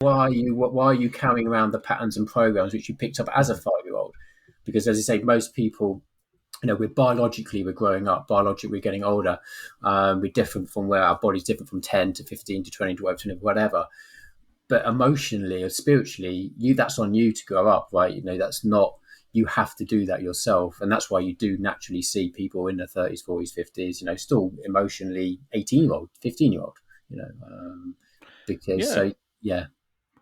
why are you carrying around the patterns and programs which you picked up as a 5-year-old? Because as I say, most people, we're growing up, biologically we're getting older. We're different from where our body's different from 10 to 15 to 20 to whatever. But emotionally or spiritually, that's on you to grow up, right? That's not, you have to do that yourself. And that's why you do naturally see people in their 30s, 40s, 50s, still emotionally 18-year-old, 15-year-old, because Yeah. so, yeah.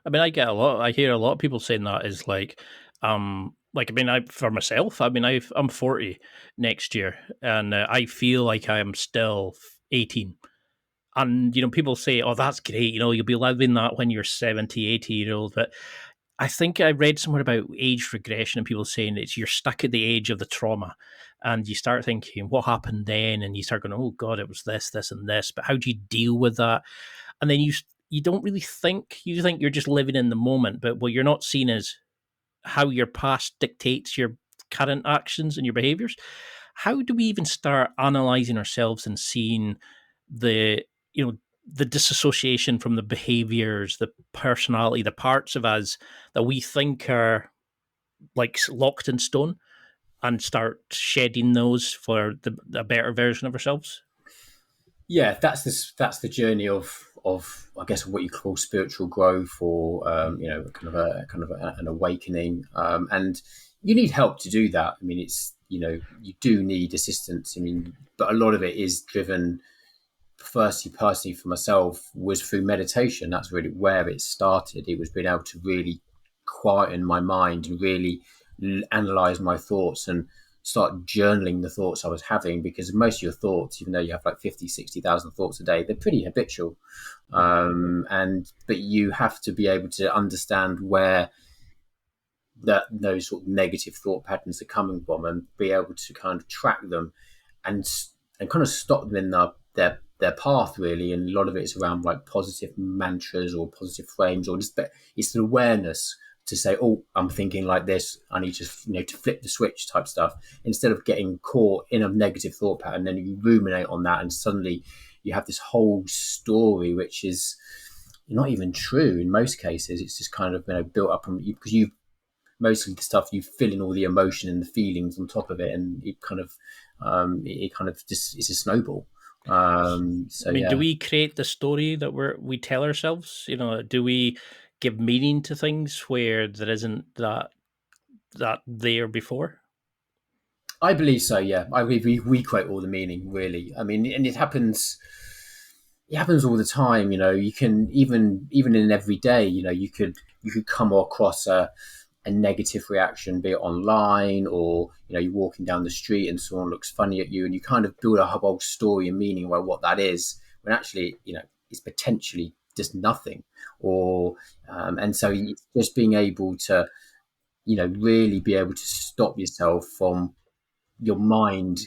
I mean, I hear a lot of people saying that is like, I mean, for myself, I mean, I'm 40 next year, and I feel like I am still 18. And, people say, oh, that's great. You'll be living that when you're 70, 80 year old. But I think I read somewhere about age regression and people saying it's you're stuck at the age of the trauma, and you start thinking, what happened then? And you start going, oh God, it was this, this, and this. But how do you deal with that? And then you don't really think, you think you're just living in the moment, but what you're not seeing is how your past dictates your current actions and your behaviors. How do we even start analyzing ourselves and seeing the, the disassociation from the behaviors, the personality, the parts of us that we think are like locked in stone, and start shedding those for a better version of ourselves? Yeah, that's the journey of I guess what you call spiritual growth, or an awakening, and you need help to do that. I mean, it's you do need assistance. I mean, but a lot of it is driven. Firstly, personally for myself, was through meditation. That's really where it started. It was being able to really quieten my mind and really analyze my thoughts and start journaling the thoughts I was having, because most of your thoughts, even though you have like 50, 60,000 thoughts a day, they're pretty habitual. But you have to be able to understand where those sort of negative thought patterns are coming from, and be able to kind of track them and kind of stop them in their path, really. And a lot of it is around like positive mantras or positive frames, or just it's an awareness to say, oh, I'm thinking like this, I need to to flip the switch type stuff, instead of getting caught in a negative thought pattern. Then you ruminate on that, and suddenly you have this whole story which is not even true in most cases. It's just kind of built up because you mostly the stuff you fill in all the emotion and the feelings on top of it, and it kind of just, it's a snowball. I So mean, do yeah. we create the story that we tell ourselves? Do we give meaning to things where there isn't that there before? I believe so. Yeah, I believe we create all the meaning. Really, I mean, and it happens. It happens all the time. You can even in every day. You could come across a negative reaction, be it online, or you're walking down the street and someone looks funny at you, and you kind of build a whole story and meaning about what that is, when actually it's potentially just nothing. Or and so it's just being able to really be able to stop yourself from your mind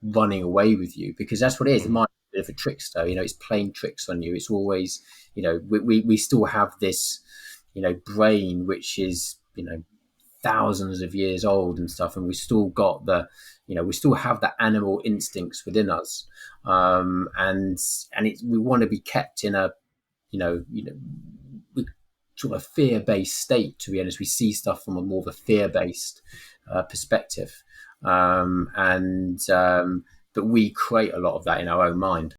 running away with you, because that's what it is. The Mm. mind is a bit of a trickster. It's playing tricks on you. It's always, we still have this, brain which is, thousands of years old and stuff, and we still got we still have the animal instincts within us, and we want to be kept in a, sort of fear-based state. To be honest, we see stuff from a more of a fear-based perspective, and but we create a lot of that in our own mind.